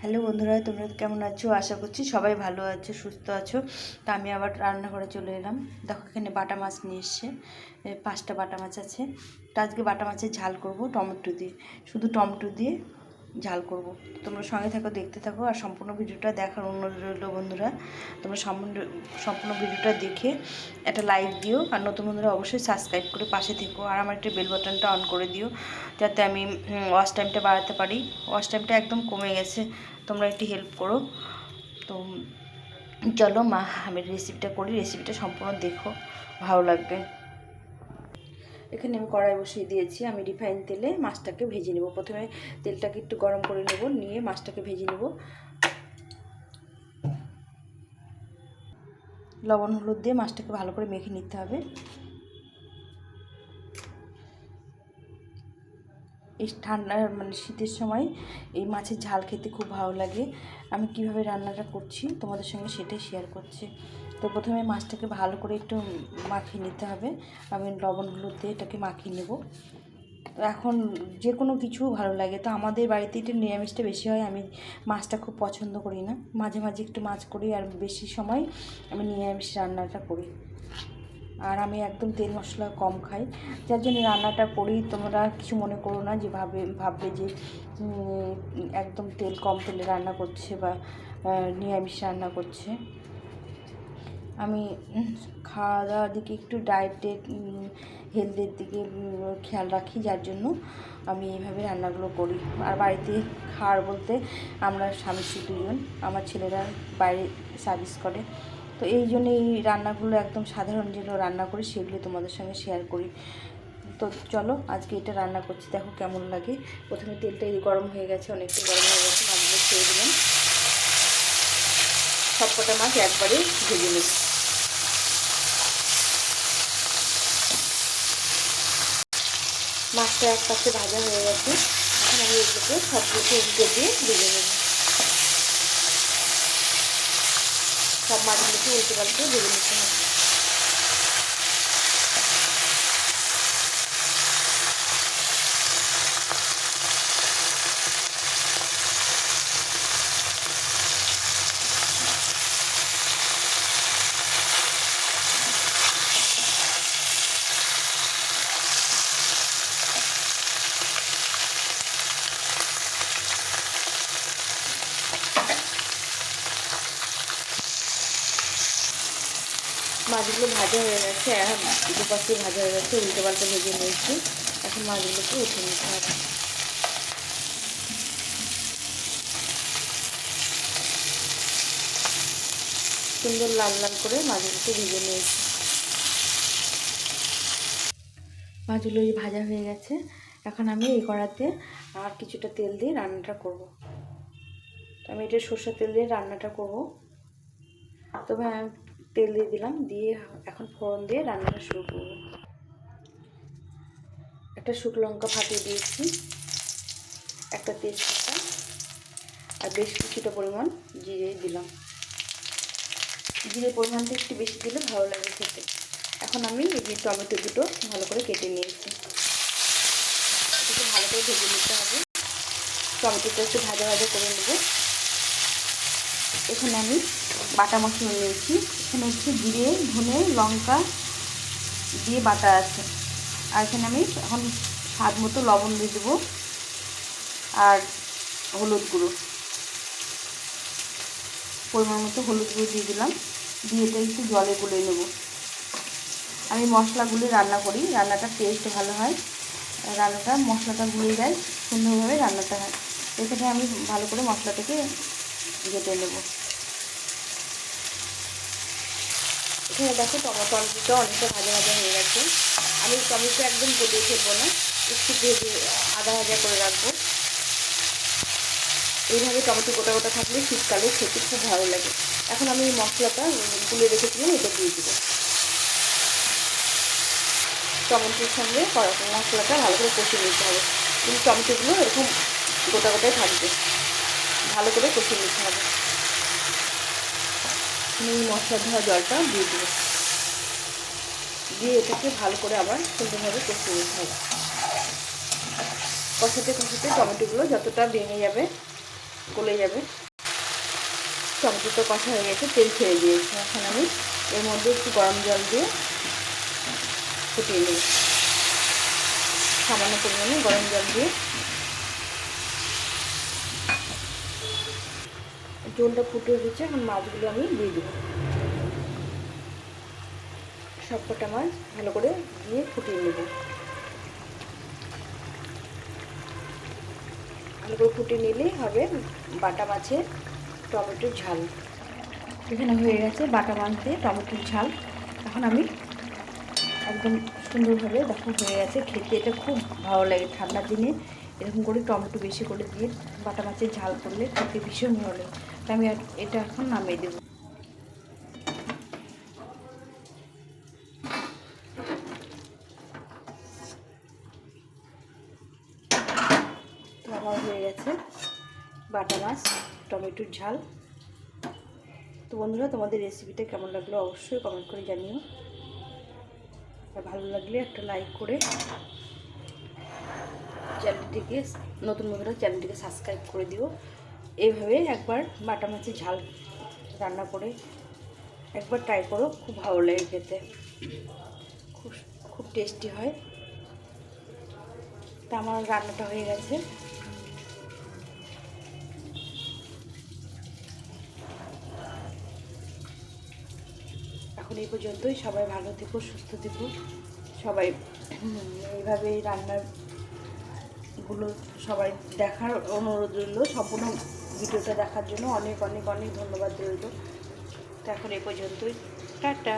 Hello বন্ধুরা, তোমরা কেমন আছো? আশা করছি সবাই ভালো আছো, সুস্থ আছো। তা আমি আবার রান্নাঘরে চলে এলাম। দেখো এখানে বাটা মাছ নিয়ে এসছে, 5টা বাটা মাছ আছে। তো আজকে বাটা মাছের ঝাল করব টমেটো দিয়ে, শুধু টমেটো দিয়ে ঝাল করব। তোমরা সঙ্গে থাকো, দেখতে থাকো, আর সম্পূর্ণ ভিডিওটা দেখার অনুরোধ রইল বন্ধুরা। তোমরা সম্পূর্ণ ভিডিওটা দেখে একটা লাইক দিও, আর নতুন বন্ধুরা অবশ্যই সাবস্ক্রাইব করে পাশে থেকো, আর আমার একটা বেল বাটনটা অন করে দিও, যাতে আমি ওয়াচ টাইমটা বাড়াতে পারি। ওয়াচ টাইমটা একদম কমে গেছে, তোমরা একটু হেল্প করো। তো চলো আমি রেসিপিটা করি, রেসিপিটা সম্পূর্ণ দেখো, ভালো লাগবে। এখানে আমি কড়াই বসিয়ে দিয়েছি। আমি রিফাইন তেলে মাছটাকে ভেজে নেব। প্রথমে তেলটাকে একটু গরম করে নেব, নিয়ে মাছটাকে ভেজে নেব। লবণ হলুদ দিয়ে মাছটাকে ভালো করে মেখে নিতে হবে। এই ঠান্ডা শীতের সময় এই মাছের ঝাল খেতে খুব ভালো লাগে। আমি কিভাবে রান্নাটা করছি তোমাদের সঙ্গে সেটাই শেয়ার করছি। তো প্রথমে মাছটাকে ভালো করে একটু মাখিয়ে নিতে হবে। আমি লবণ হলুদ দিয়ে এটাকে মাখিয়ে নেব। এখন যে কোনো কিছু ভালো লাগে, তো আমাদের বাড়িতে একটু নিরামিষটা বেশি হয়। আমি মাছটা খুব পছন্দ করি না, মাঝে মাঝে একটু মাছ করি, আর বেশি সময় আমি নিরামিষ রান্নাটা করি। আর আমি একদম তেল মশলা কম খাই, যার জন্য রান্নাটা করি। তোমরা কিছু মনে করো না যে ভাববে যে একদম তেল কম তেলে রান্না করছে বা নিরামিষ রান্না করছে। আমি খাওয়া দাওয়ার দিকে একটু ডায়েটের হেলথের দিকে খেয়াল রাখি, যার জন্য আমি এইভাবে রান্নাগুলো করি। আর বাড়িতে খাওয়ার বলতে আমরা স্বামী স্ত্রী দুজন, আমার ছেলেরা বাইরে সার্ভিস করে। তো এই জন্য এই রান্নাগুলো একদম সাধারণ যেগুলো রান্না করি সেগুলো তোমাদের সঙ্গে শেয়ার করি। তো চলো আজকে এটা রান্না করছি, দেখো কেমন লাগে। প্রথমে তেলটা গরম হয়ে গেছে, অনেকটা গরম হয়ে গেছে। মাছগুলো ছেড়ে দিলাম, সবকটা মাছ একবারে ভেজে নেব। মাছটা এক পাশে ভাজা হয়ে গেছে, এখন আমি এগুলোকে সবগুলোকে উল্টে দিয়ে ভেজে নেব। সব মাছগুলোকে উল্টে পাল্টে ভেজে নিতে হবে। মাছগুলো ভাজা হয়ে গেছে, এখন দুপাশে ভাজা হয়ে গেছে, উল্টে পাল্টে ভেজে নিয়েছি। এখন মাছগুলোকে উঠে নিতে হবে। সুন্দর লাল লাল করে মাছগুলোকে ভেজে নিয়েছি। মাছগুলো ভাজা হয়ে গেছে, এখন আমি এই কড়াতে আর কিছুটা তেল দিয়ে রান্নাটা করব। আমি এটা সরষের তেল দিয়ে রান্নাটা করব। তবে তেল দিয়ে দিলাম, দিয়ে এখন ফোড়ন দিয়ে রান্নাটা শুরু করব। একটা শুকনো লঙ্কা ফাটিয়ে দিয়েছি, একটা তেজপাতা, আর বেশ কিছুটা পরিমাণ জিরে দিলাম। জিরে পরিমাণটা একটু বেশি দিলে ভালো লাগে খেতে। এখন আমি এই টমেটো দুটো ভালো করে কেটে নিয়েছি, এটাকে ভালো করে ভেজে নিতে হবে। টমেটোটা একটু ভাজা ভাজা করে নেব। এখানে আমি বাটা মশলা নিয়েছি, এখানে হচ্ছে জিরে ধনে লঙ্কা দিয়ে বাটা আছে। আর এখানে আমি এখন স্বাদ মতো লবণ দিয়ে দেবো, আর হলুদ গুঁড়ো পরিমাণ মতো হলুদ গুঁড়ো দিয়ে দিলাম। দিয়ে এটা একটু জলে গুলে নেব। আমি মশলাগুলি রান্না করি, রান্নাটা টেস্ট ভালো হয়, রান্নাটা মশলাটা গুলে যায়, সুন্দরভাবে রান্নাটা হয়। এখানে আমি ভালো করে মশলাটাকে ঘেটে নেব। এখানে দেখো টমেটোটা অনেকটা ভাজা ভাজা হয়ে গেছে। আমি টমেটো একদম গলিয়ে ফেলবো না, একটু ভেজে আধা ভাজা করে রাখবো। এইভাবে টমেটো গোটা গোটা থাকলে শীতকালে খেতে খুব ভালো লাগে। এখন আমি এই মশলাটা গুলে রেখেছিলাম, এটা দিয়ে দেবো। টমেটোর সঙ্গে মশলাটা ভালো করে কষিয়ে নিতে হবে, কিন্তু টমেটোগুলো এরকম গোটা গোটায় থাকবে, ভালো করে কষিয়ে নিতে হবে। আমি এই মশলা ধোয়া জলটা দিয়ে দেবো, দিয়ে এটাকে ভালো করে আবার সুন্দরভাবে কষিয়ে নিতে হবে। কষাতে কষাতে টমেটোগুলো যতটা ভেঙে যাবে গলে যাবে। টমেটোটা কষা হয়ে গেছে, তেল ছেড়ে দিয়েছি। এখন আমি এর মধ্যে একটু গরম জল দিয়ে ফুটিয়ে নেব। সামান্য পরিমাণে গরম জল দিয়ে ঝোলটা ফুটে উঠেছে। এখন মাছগুলো আমি দিয়ে দেবো। সবকটা মাছ ভালো করে দিয়ে ফুটিয়ে নেব। ভালো করে ফুটিয়ে নিলেই হবে বাটা মাছের টমেটোর ঝাল। এখানে হয়ে গেছে বাটা মাছ দিয়ে টমেটোর ঝাল। এখন আমি একদম সুন্দরভাবে দেখো হয়ে গেছে। খেতে এটা খুব ভালো লাগে ঠান্ডার দিনে। এরকম করে টমেটো বেশি করে দিয়ে বাটা মাছের ঝাল করলে খেতে ভীষণ ভালো লাগে। তাই আমি এটা এখন নামিয়ে দেবো। তো আমার হয়ে গেছে বাটা মাছ টমেটোর ঝাল। তো বন্ধুরা, তোমাদের রেসিপিটা কেমন লাগলো অবশ্যই কমেন্ট করে জানিও। আর ভালো লাগলে একটা লাইক করে চ্যানেলটিকে, নতুন বন্ধুরা চ্যানেলটিকে সাবস্ক্রাইব করে দিও। এইভাবে একবার বাটা মাছের ঝাল রান্না করে একবার ট্রাই করো, খুব ভালো লাগে খেতে, খুব খুব টেস্টি হয়। তা আমার রান্নাটা হয়ে গেছে। এখন এই পর্যন্তই। সবাই ভালো থেকো, সুস্থ থেকো। সবাই এইভাবেই রান্নাগুলো সবাই দেখার অনুরোধ রইল। সম্পূর্ণ ভিডিওটা দেখার জন্য অনেক অনেক অনেক ধন্যবাদ রইল। তো এখন এই পর্যন্তই। টাটা।